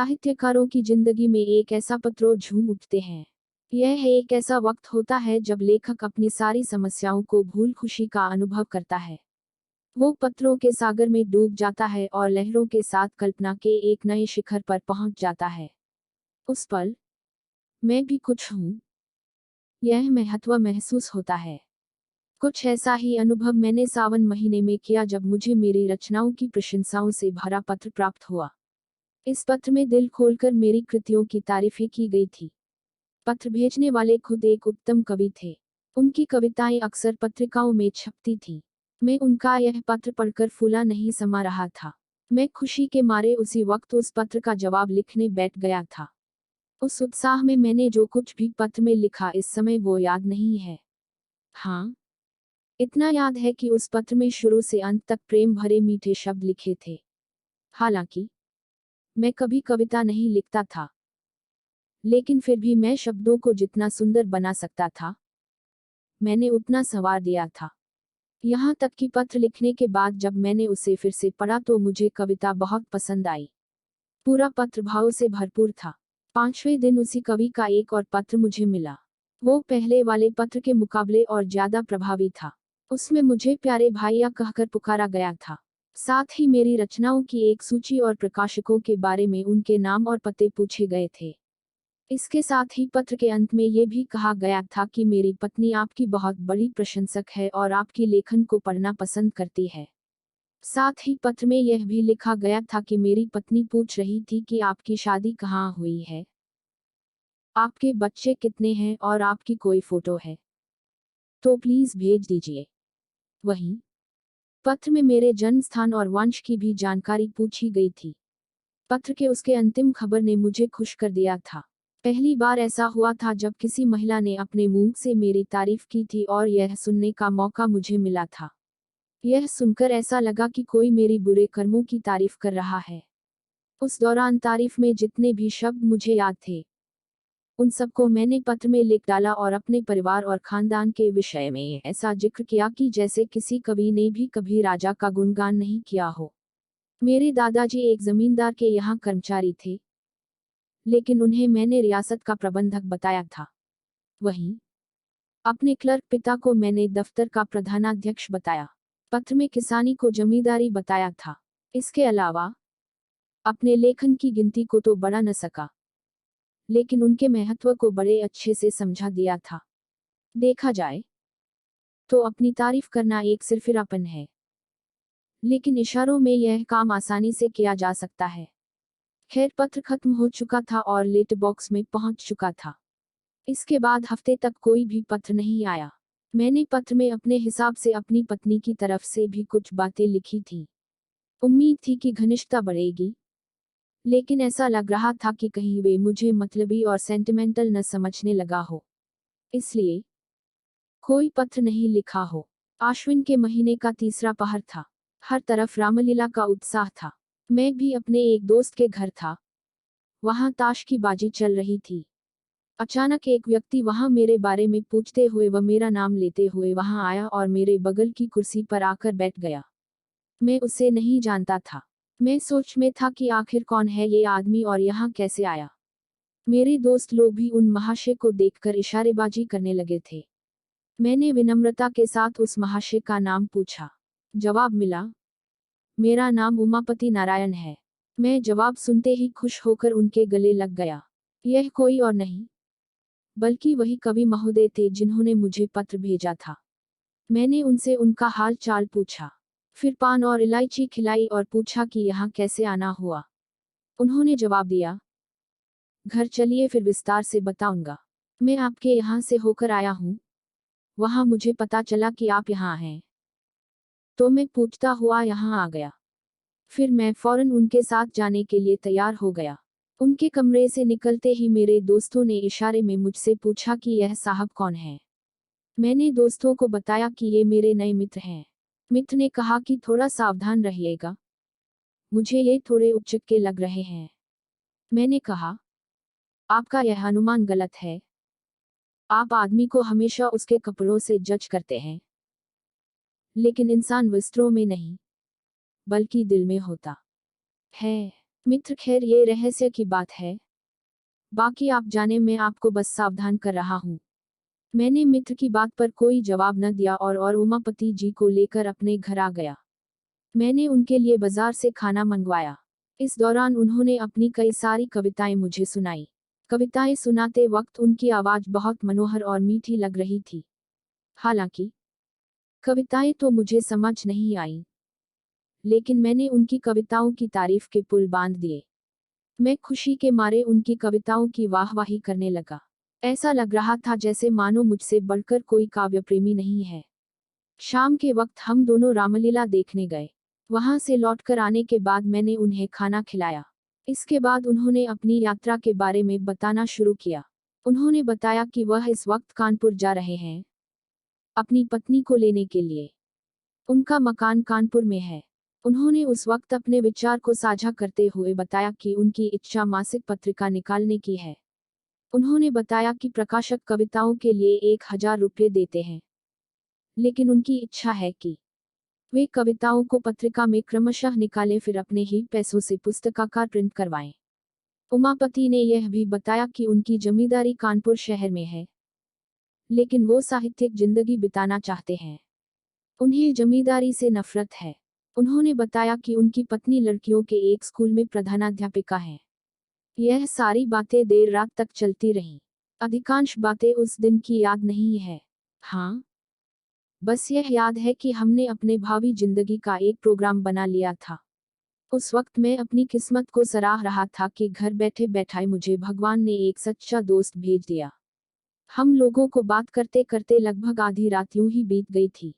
साहित्यकारों की जिंदगी में एक ऐसा पत्रों झूम उठते हैं। यह है एक ऐसा वक्त होता है जब लेखक अपनी सारी समस्याओं को भूल खुशी का अनुभव करता है। वो पत्रों के सागर में डूब जाता है और लहरों के साथ कल्पना के एक नए शिखर पर पहुंच जाता है। उस पल मैं भी कुछ हूँ, यह महत्व महसूस होता है। कुछ ऐसा ही अनुभव मैंने सावन महीने में किया जब मुझे मेरी रचनाओं की प्रशंसाओं से भरा पत्र प्राप्त हुआ। इस पत्र में दिल खोलकर मेरी कृतियों की तारीफें की गई थी। पत्र भेजने वाले खुद एक उत्तम कवि थे। उनकी कविताएं अक्सर पत्रिकाओं में छपती थीं। मैं उनका यह पत्र पढ़कर फूला नहीं समा रहा था। मैं खुशी के मारे उसी वक्त उस पत्र का जवाब लिखने बैठ गया था। उस उत्साह में मैंने जो कुछ भी पत्र में लिखा इस समय वो याद नहीं है। हाँ, इतना याद है कि उस पत्र में शुरू से अंत तक प्रेम भरे मीठे शब्द लिखे थे। हालांकि मैं कभी कविता नहीं लिखता था, लेकिन फिर भी मैं शब्दों को जितना सुंदर बना सकता था, मैंने उतना संवार दिया था। यहाँ तक कि पत्र लिखने के बाद जब मैंने उसे फिर से पढ़ा तो मुझे कविता बहुत पसंद आई। पूरा पत्र भाव से भरपूर था। 5वें दिन उसी कवि का एक और पत्र मुझे मिला। वो पहले वाले पत्र के मुकाबले और ज्यादा प्रभावी था। उसमें मुझे प्यारे भाइया कहकर पुकारा गया था। साथ ही मेरी रचनाओं की एक सूची और प्रकाशकों के बारे में उनके नाम और पते पूछे गए थे। इसके साथ ही पत्र के अंत में ये भी कहा गया था कि मेरी पत्नी आपकी बहुत बड़ी प्रशंसक है और आपकी लेखन को पढ़ना पसंद करती है। साथ ही पत्र में यह भी लिखा गया था कि मेरी पत्नी पूछ रही थी कि आपकी शादी कहाँ हुई है, आपके बच्चे कितने हैं और आपकी कोई फोटो है तो प्लीज भेज दीजिए। वहीं पत्र में मेरे जन्म स्थान और वंश की भी जानकारी पूछी गई थी। पत्र के उसके अंतिम खबर ने मुझे खुश कर दिया था। पहली बार ऐसा हुआ था जब किसी महिला ने अपने मुंह से मेरी तारीफ की थी और यह सुनने का मौका मुझे मिला था। यह सुनकर ऐसा लगा कि कोई मेरी बुरे कर्मों की तारीफ कर रहा है। उस दौरान तारीफ में जितने भी शब्द मुझे याद थे, उन सबको मैंने पत्र में लिख डाला और अपने परिवार और खानदान के विषय में ऐसा जिक्र किया कि जैसे किसी कवि ने भी कभी राजा का गुणगान नहीं किया हो। मेरे दादाजी एक जमींदार के यहाँ कर्मचारी थे, लेकिन उन्हें मैंने रियासत का प्रबंधक बताया था। वहीं अपने क्लर्क पिता को मैंने दफ्तर का प्रधानाध्यक्ष बताया। पत्र में किसानी को जमींदारी बताया था। इसके अलावा अपने लेखन की गिनती को तो बढ़ा न सका, लेकिन उनके महत्व को बड़े अच्छे से समझा दिया था। देखा जाए तो अपनी तारीफ करना एक सिरफिरापन है, लेकिन इशारों में यह काम आसानी से किया जा सकता है। खैर, पत्र खत्म हो चुका था और लेटर बॉक्स में पहुंच चुका था। इसके बाद हफ्ते तक कोई भी पत्र नहीं आया। मैंने पत्र में अपने हिसाब से अपनी पत्नी की तरफ से भी कुछ बातें लिखी थी। उम्मीद थी कि घनिष्ठता बढ़ेगी, लेकिन ऐसा लग रहा था कि कहीं वे मुझे मतलबी और सेंटिमेंटल न समझने लगा हो, इसलिए कोई पत्र नहीं लिखा हो। आश्विन के महीने का तीसरा पहर था। हर तरफ रामलीला का उत्साह था। मैं भी अपने एक दोस्त के घर था। वहां ताश की बाजी चल रही थी। अचानक एक व्यक्ति वहां मेरे बारे में पूछते हुए व मेरा नाम लेते हुए वहां आया और मेरे बगल की कुर्सी पर आकर बैठ गया। मैं उसे नहीं जानता था। मैं सोच में था कि आखिर कौन है ये आदमी और यहाँ कैसे आया। मेरे दोस्त लोग भी उन महाशय को देखकर इशारेबाजी करने लगे थे। मैंने विनम्रता के साथ उस महाशय का नाम पूछा। जवाब मिला, मेरा नाम उमापति नारायण है। मैं जवाब सुनते ही खुश होकर उनके गले लग गया। यह कोई और नहीं बल्कि वही कवि महोदय थे जिन्होंने मुझे पत्र भेजा था। मैंने उनसे उनका हाल चाल पूछा, फिर पान और इलायची खिलाई और पूछा कि यहाँ कैसे आना हुआ। उन्होंने जवाब दिया, घर चलिए फिर विस्तार से बताऊंगा। मैं आपके यहाँ से होकर आया हूँ। वहाँ मुझे पता चला कि आप यहाँ हैं, तो मैं पूछता हुआ यहाँ आ गया। फिर मैं फौरन उनके साथ जाने के लिए तैयार हो गया। उनके कमरे से निकलते ही मेरे दोस्तों ने इशारे में मुझसे पूछा कि यह साहब कौन है। मैंने दोस्तों को बताया कि ये मेरे नए मित्र हैं। मित्र ने कहा कि थोड़ा सावधान रहिएगा, मुझे ये थोड़े उचक्के लग रहे हैं। मैंने कहा, आपका यह अनुमान गलत है। आप आदमी को हमेशा उसके कपड़ों से जज करते हैं, लेकिन इंसान वस्त्रों में नहीं बल्कि दिल में होता है। मित्र, खैर ये रहस्य की बात है, बाकी आप जाने, मैं आपको बस सावधान कर रहा हूँ। मैंने मित्र की बात पर कोई जवाब न दिया और उमापति जी को लेकर अपने घर आ गया। मैंने उनके लिए बाजार से खाना मंगवाया। इस दौरान उन्होंने अपनी कई सारी कविताएं मुझे सुनाई। कविताएं सुनाते वक्त उनकी आवाज बहुत मनोहर और मीठी लग रही थी। हालांकि कविताएं तो मुझे समझ नहीं आई, लेकिन मैंने उनकी कविताओं की तारीफ के पुल बांध दिए। मैं खुशी के मारे उनकी कविताओं की वाहवाही करने लगा। ऐसा लग रहा था जैसे मानो मुझसे बढ़कर कोई काव्य प्रेमी नहीं है। शाम के वक्त हम दोनों रामलीला देखने गए। वहां से लौटकर आने के बाद मैंने उन्हें खाना खिलाया। इसके बाद उन्होंने अपनी यात्रा के बारे में बताना शुरू किया। उन्होंने बताया कि वह इस वक्त कानपुर जा रहे हैं, अपनी पत्नी को लेने के लिए। उनका मकान कानपुर में है। उन्होंने उस वक्त अपने विचार को साझा करते हुए बताया कि उनकी इच्छा मासिक पत्रिका निकालने की है। उन्होंने बताया कि प्रकाशक कविताओं के लिए 1,000 रुपये देते हैं, लेकिन उनकी इच्छा है कि वे कविताओं को पत्रिका में क्रमशः निकालें, फिर अपने ही पैसों से पुस्तकाकार प्रिंट करवाएं। उमापति ने यह भी बताया कि उनकी जमींदारी कानपुर शहर में है, लेकिन वो साहित्यिक जिंदगी बिताना चाहते हैं। उन्हें जमींदारी से नफरत है। उन्होंने बताया कि उनकी पत्नी लड़कियों के एक स्कूल में प्रधानाध्यापिका है। यह सारी बातें देर रात तक चलती रहीं। अधिकांश बातें उस दिन की याद नहीं है। हाँ, बस यह याद है कि हमने अपने भावी जिंदगी का एक प्रोग्राम बना लिया था। उस वक्त मैं अपनी किस्मत को सराह रहा था कि घर बैठे बैठाए मुझे भगवान ने एक सच्चा दोस्त भेज दिया। हम लोगों को बात करते करते लगभग आधी रात यूं ही बीत गई थी।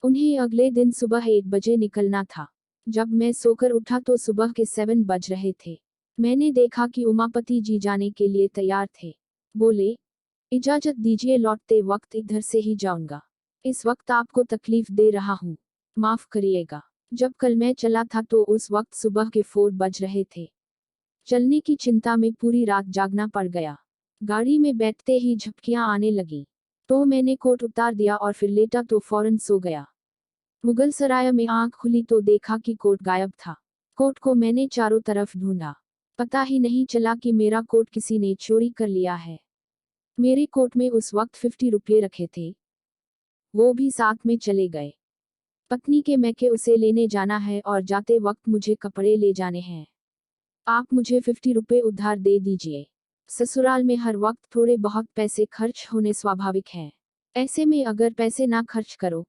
उन्हें अगले दिन सुबह 1 बजे निकलना था। जब मैं सोकर उठा तो सुबह के 7 बज रहे थे। मैंने देखा कि उमापति जी जाने के लिए तैयार थे। बोले, इजाजत दीजिए, लौटते वक्त इधर से ही जाऊंगा। इस वक्त आपको तकलीफ दे रहा हूँ, माफ करिएगा। जब कल मैं चला था तो उस वक्त सुबह के 4 बज रहे थे। चलने की चिंता में पूरी रात जागना पड़ गया। गाड़ी में बैठते ही झपकियां आने लगी, तो मैंने कोट उतार दिया और फिर लेटा तो फौरन सो गया। मुगल सराय में आंख खुली तो देखा कि कोट गायब था। कोट को मैंने चारों तरफ ढूंढा, पता ही नहीं चला कि मेरा कोट किसी ने चोरी कर लिया है। मेरे कोट में उस वक्त 50 रुपये रखे थे, वो भी साथ में चले गए। पत्नी के मैके उसे लेने जाना है और जाते वक्त मुझे कपड़े ले जाने हैं। आप मुझे 50 रुपये उधार दे दीजिए। ससुराल में हर वक्त थोड़े बहुत पैसे खर्च होने स्वाभाविक हैं। ऐसे में अगर पैसे ना खर्च करो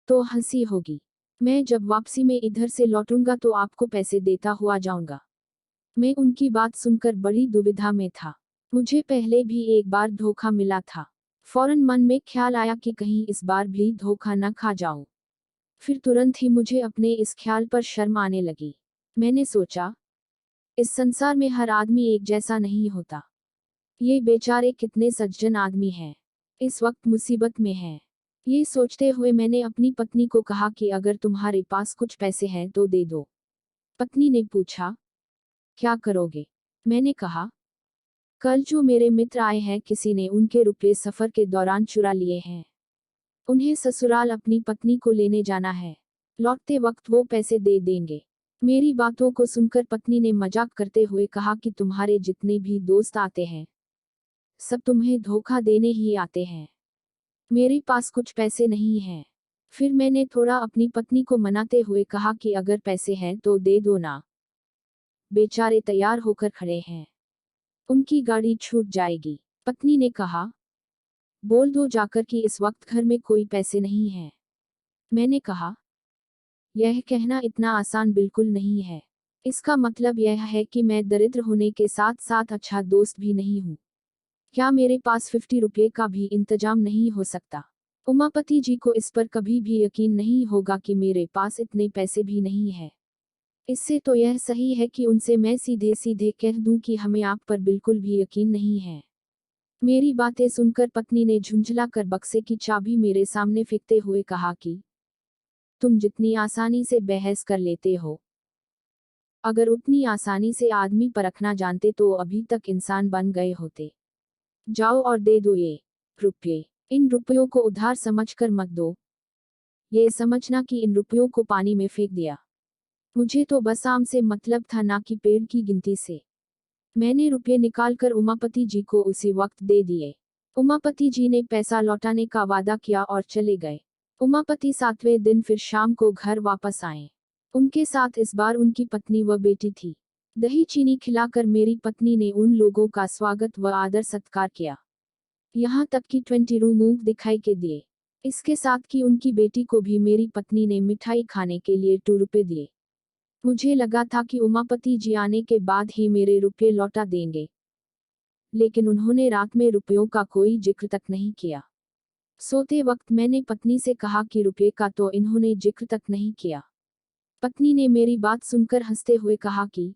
तो हंसी होगी। मैं जब वापसी में इधर से लौटूंगा तो आपको पैसे देता हुआ जाऊंगा। मैं उनकी बात सुनकर बड़ी दुविधा में था। मुझे पहले भी एक बार धोखा मिला था। फौरन मन में ख्याल आया कि कहीं इस बार भी धोखा न खा जाऊं। फिर तुरंत ही मुझे अपने इस ख्याल पर शर्म आने लगी। मैंने सोचा, इस संसार में हर आदमी एक जैसा नहीं होता। ये बेचारे कितने सज्जन आदमी हैं, इस वक्त मुसीबत में हैं। ये सोचते हुए मैंने अपनी पत्नी को कहा कि अगर तुम्हारे पास कुछ पैसे हैं तो दे दो। पत्नी ने पूछा, क्या करोगे? मैंने कहा, कल जो मेरे मित्र आए हैं किसी ने उनके रुपये सफर के दौरान चुरा लिए हैं। उन्हें ससुराल अपनी पत्नी को लेने जाना है। लौटते वक्त वो पैसे दे देंगे। मेरी बातों को सुनकर पत्नी ने मजाक करते हुए कहा कि तुम्हारे जितने भी दोस्त आते हैं सब तुम्हें धोखा देने ही आते हैं। मेरे पास कुछ पैसे नहीं हैं। फिर मैंने थोड़ा अपनी पत्नी को मनाते हुए कहा कि अगर पैसे हैं तो दे दो ना। बेचारे तैयार होकर खड़े हैं, उनकी गाड़ी छूट जाएगी। पत्नी ने कहा, बोल दो जाकर कि इस वक्त घर में कोई पैसे नहीं हैं। मैंने कहा, यह कहना इतना आसान बिल्कुल नहीं है। इसका मतलब यह है कि मैं दरिद्र होने के साथ साथ अच्छा दोस्त भी नहीं हूँ। क्या मेरे पास 50 रुपये का भी इंतजाम नहीं हो सकता? उमापति जी को इस पर कभी भी यकीन नहीं होगा कि मेरे पास इतने पैसे भी नहीं है। इससे तो यह सही है कि उनसे मैं सीधे सीधे कह दूं कि हमें आप पर बिल्कुल भी यकीन नहीं है। मेरी बातें सुनकर पत्नी ने झुंझला कर बक्से की चाबी मेरे सामने फेंकते हुए कहा कि तुम जितनी आसानी से बहस कर लेते हो, अगर उतनी आसानी से आदमी परखना जानते तो अभी तक इंसान बन गए होते। जाओ और दे दो ये रुपये। इन रुपयों को उधार समझकर मत दो, ये समझना कि इन रुपयों को पानी में फेंक दिया। मुझे तो बस आम से मतलब था, ना कि पेड़ की गिनती से। मैंने रुपये निकालकर उमापति जी को उसी वक्त दे दिए। उमापति जी ने पैसा लौटाने का वादा किया और चले गए। उमापति 7वें दिन फिर शाम को घर वापस आए। उनके साथ इस बार उनकी पत्नी व बेटी थी। दही चीनी खिलाकर मेरी पत्नी ने उन लोगों का स्वागत व आदर सत्कार किया। यहाँ तक कि 20 रू मूंग दिखाई के दिए। इसके साथ कि उनकी बेटी को भी मेरी पत्नी ने मिठाई खाने के लिए 2 रुपए दिए। मुझे लगा था कि उमापति जी आने के बाद ही मेरे रुपये लौटा देंगे, लेकिन उन्होंने रात में रुपयों का कोई जिक्र तक नहीं किया। सोते वक्त मैंने पत्नी से कहा कि रुपये का तो इन्होंने जिक्र तक नहीं किया। पत्नी ने मेरी बात सुनकर हंसते हुए कहा कि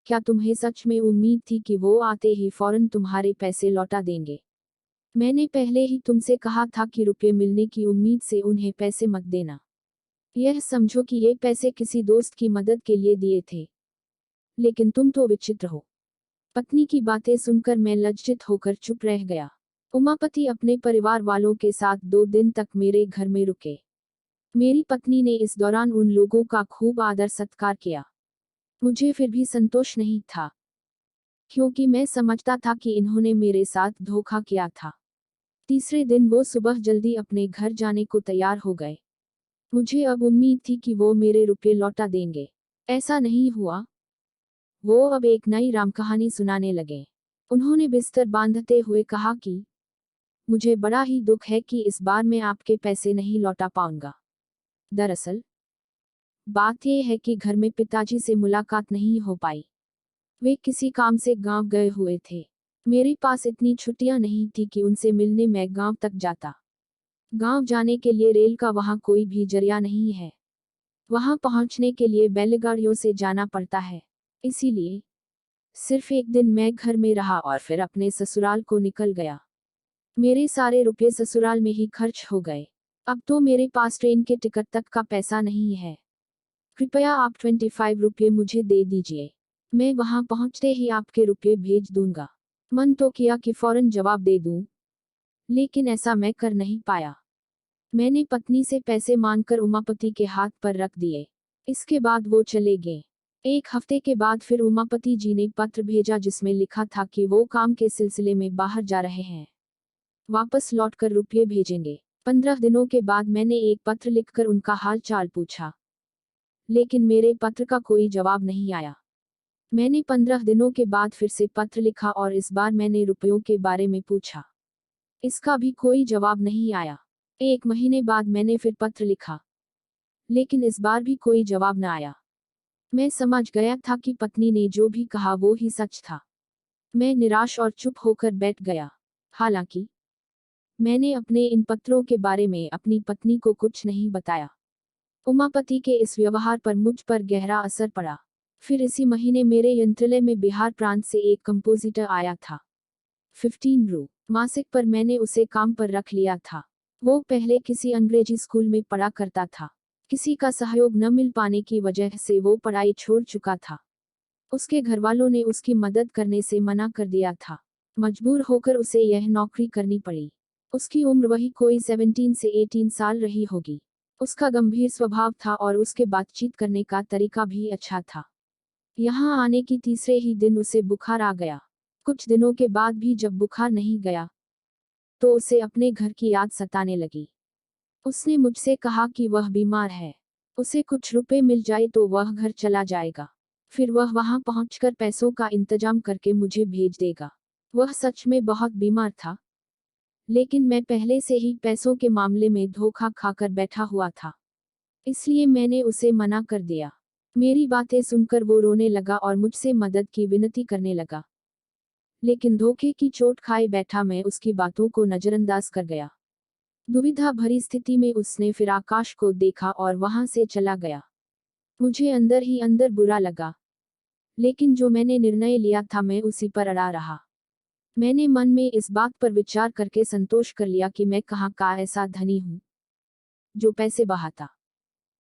क्या तुम्हें सच में उम्मीद थी कि वो आते ही फौरन तुम्हारे पैसे लौटा देंगे? मैंने पहले ही तुमसे कहा था कि रुपये मिलने की उम्मीद से उन्हें पैसे मत देना। यह समझो कि ये पैसे किसी दोस्त की मदद के लिए दिए थे। लेकिन तुम तो विचित्र हो। पत्नी की बातें सुनकर मैं लज्जित होकर चुप रह गया। उमापति अपने परिवार वालों के साथ 2 दिन तक मेरे घर में रुके। मेरी पत्नी ने इस दौरान उन लोगों का खूब आदर सत्कार किया। मुझे फिर भी संतोष नहीं था, क्योंकि मैं समझता था कि इन्होंने मेरे साथ धोखा किया था। तीसरे दिन वो सुबह जल्दी अपने घर जाने को तैयार हो गए। मुझे अब उम्मीद थी कि वो मेरे रुपये लौटा देंगे। ऐसा नहीं हुआ। वो अब एक नई राम कहानी सुनाने लगे। उन्होंने बिस्तर बांधते हुए कहा कि मुझे बड़ा ही दुख है कि इस बार मैं आपके पैसे नहीं लौटा पाऊंगा। दरअसल बात यह है कि घर में पिताजी से मुलाकात नहीं हो पाई। वे किसी काम से गांव गए हुए थे। मेरे पास इतनी छुट्टियां नहीं थी कि उनसे मिलने मैं गांव तक जाता। गांव जाने के लिए रेल का वहां कोई भी जरिया नहीं है। वहां पहुंचने के लिए बैलगाड़ियों से जाना पड़ता है। इसीलिए सिर्फ एक दिन मैं घर में रहा और फिर अपने ससुराल को निकल गया। मेरे सारे रुपये ससुराल में ही खर्च हो गए। अब तो मेरे पास ट्रेन के टिकट तक का पैसा नहीं है। कृपया आप 25 रुपये मुझे दे दीजिए। मैं वहां पहुंचते ही आपके रुपये भेज दूंगा। मन तो किया कि फौरन जवाब दे दूं, लेकिन ऐसा मैं कर नहीं पाया। मैंने पत्नी से पैसे मांगकर उमापति के हाथ पर रख दिए। इसके बाद वो चले गए। 1 हफ्ते के बाद फिर उमापति जी ने पत्र भेजा जिसमें लिखा था कि वो काम के सिलसिले में बाहर जा रहे हैं, वापस लौटकर रुपये भेजेंगे। 15 दिनों के बाद मैंने एक पत्र लिखकर उनका हाल चाल पूछा, लेकिन मेरे पत्र का कोई जवाब नहीं आया। मैंने 15 दिनों के बाद फिर से पत्र लिखा और इस बार मैंने रुपयों के बारे में पूछा। इसका भी कोई जवाब नहीं आया। 1 महीने बाद मैंने फिर पत्र लिखा, लेकिन इस बार भी कोई जवाब न आया। मैं समझ गया था कि पत्नी ने जो भी कहा वो ही सच था। मैं निराश और चुप होकर बैठ गया। हालांकि मैंने अपने इन पत्रों के बारे में अपनी पत्नी को कुछ नहीं बताया। उमापति के इस व्यवहार पर मुझ पर गहरा असर पड़ा। फिर इसी महीने मेरे यंत्रालय में बिहार प्रांत से एक कंपोजिटर आया था। 15 रू मासिक पर मैंने उसे काम पर रख लिया था। वो पहले किसी अंग्रेजी स्कूल में पढ़ा करता था। किसी का सहयोग न मिल पाने की वजह से वो पढ़ाई छोड़ चुका था। उसके घरवालों ने उसकी मदद करने से मना कर दिया था। मजबूर होकर उसे यह नौकरी करनी पड़ी। उसकी उम्र वही कोई 17 से 18 साल रही होगी। उसका गंभीर स्वभाव था और उसके बातचीत करने का तरीका भी अच्छा था। यहाँ आने की तीसरे ही दिन उसे बुखार आ गया। कुछ दिनों के बाद भी जब बुखार नहीं गया, तो उसे अपने घर की याद सताने लगी। उसने मुझसे कहा कि वह बीमार है। उसे कुछ रुपए मिल जाए तो वह घर चला जाएगा। फिर वह वहां पहुंचकर पैसों का इंतजाम करके मुझे भेज देगा। वह सच में बहुत बीमार था, लेकिन मैं पहले से ही पैसों के मामले में धोखा खाकर बैठा हुआ था। इसलिए मैंने उसे मना कर दिया। मेरी बातें सुनकर वो रोने लगा और मुझसे मदद की विनती करने लगा। लेकिन धोखे की चोट खाए बैठा मैं उसकी बातों को नजरअंदाज कर गया। दुविधा भरी स्थिति में उसने फिर आकाश को देखा और वहां से चला गया। मुझे अंदर ही अंदर बुरा लगा, लेकिन जो मैंने निर्णय लिया था मैं उसी पर अड़ा रहा। मैंने मन में इस बात पर विचार करके संतोष कर लिया कि मैं कहाँ का ऐसा धनी हूँ जो पैसे बहाता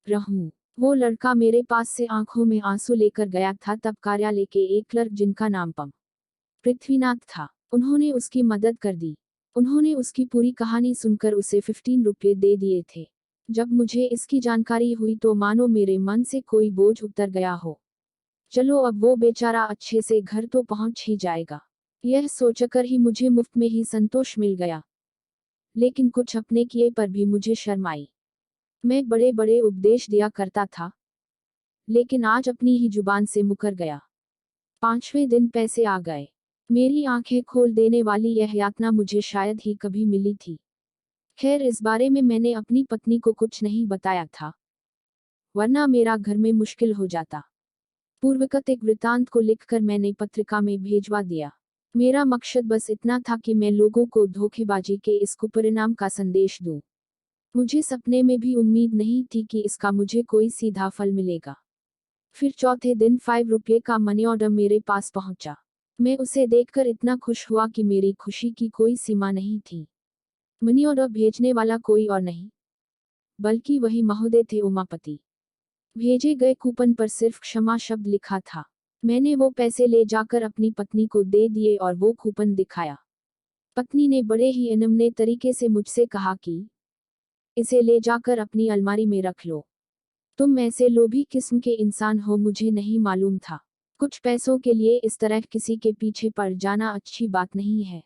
रहूं। वो लड़का मेरे पास से आंखों में आंसू लेकर गया था तब कार्यालय के एक क्लर्क जिनका नाम पृथ्वीनाथ था, उन्होंने उसकी मदद कर दी। उन्होंने उसकी पूरी कहानी सुनकर उसे 15 रुपये दे दिए थे। जब मुझे इसकी जानकारी हुई तो मानो मेरे मन से कोई बोझ उतर गया हो। चलो अब वो बेचारा अच्छे से घर तो पहुंच ही जाएगा। यह सोचकर ही मुझे मुफ्त में ही संतोष मिल गया। लेकिन कुछ अपने किए पर भी मुझे शर्म आई। मैं बड़े बड़े उपदेश दिया करता था, लेकिन आज अपनी ही जुबान से मुकर गया। 5वें दिन पैसे आ गए। मेरी आंखें खोल देने वाली यह यातना मुझे शायद ही कभी मिली थी। खैर, इस बारे में मैंने अपनी पत्नी को कुछ नहीं बताया था, वरना मेरा घर में मुश्किल हो जाता। पूर्वकथ एक वृतांत को लिखकर मैंने पत्रिका में भेजवा दिया। मेरा मकसद बस इतना था कि मैं लोगों को धोखेबाजी के इस कुपरिणाम का संदेश दूं। मुझे सपने में भी उम्मीद नहीं थी कि इसका मुझे कोई सीधा फल मिलेगा। फिर चौथे दिन 5 रुपये का मनी ऑर्डर मेरे पास पहुंचा। मैं उसे देखकर इतना खुश हुआ कि मेरी खुशी की कोई सीमा नहीं थी। मनी ऑर्डर भेजने वाला कोई और नहीं, बल्कि वही महोदय थे, उमापति। भेजे गए कूपन पर सिर्फ क्षमा शब्द लिखा था। मैंने वो पैसे ले जाकर अपनी पत्नी को दे दिए और वो कूपन दिखाया। पत्नी ने बड़े ही अनमने तरीके से मुझसे कहा कि इसे ले जाकर अपनी अलमारी में रख लो। तुम ऐसे लोभी किस्म के इंसान हो, मुझे नहीं मालूम था। कुछ पैसों के लिए इस तरह किसी के पीछे पड़ जाना अच्छी बात नहीं है।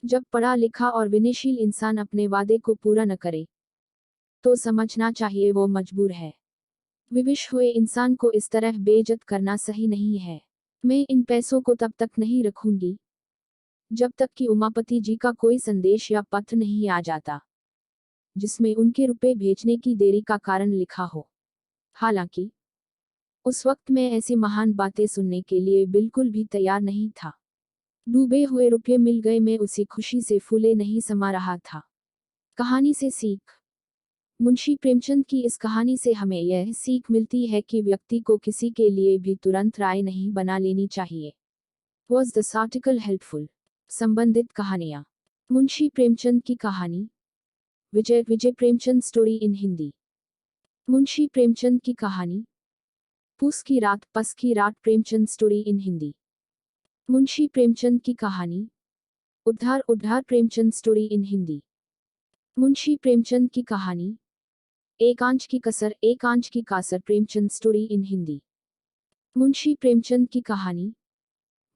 जब पढ़ा लिखा और विनयशील इंसान अपने वादे को पूरा न करे, तो समझना चाहिए वो मजबूर है। विवश हुए इंसान को इस तरह बेइज्जत करना सही नहीं है। मैं इन पैसों को तब तक नहीं रखूंगी जब तक कि उमापति जी का कोई संदेश या पत्र नहीं आ जाता, जिसमें उनके रुपए भेजने की देरी का कारण लिखा हो। हालांकि उस वक्त मैं ऐसी महान बातें सुनने के लिए बिल्कुल भी तैयार नहीं था। डूबे हुए रुपये मिल गए, मैं उसी खुशी से फूले नहीं समा रहा था। कहानी से सीख। मुंशी प्रेमचंद की इस कहानी से हमें यह सीख मिलती है कि व्यक्ति को किसी के लिए भी तुरंत राय नहीं बना लेनी चाहिए। Was this article helpful? संबंधित कहानियां। मुंशी प्रेमचंद की कहानी। विजय प्रेमचंद स्टोरी इन हिंदी। मुंशी प्रेमचंद की कहानी। पूस की रात प्रेमचंद स्टोरी इन हिंदी। मुंशी प्रेमचंद की कहानी। उद्धार प्रेमचंद स्टोरी इन हिंदी। मुंशी प्रेमचंद की कहानी। एक आंच की कासर प्रेमचंद स्टोरी इन हिंदी। मुंशी प्रेमचंद की कहानी।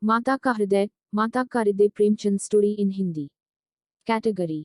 माता का हृदय Premchand story in Hindi. Category.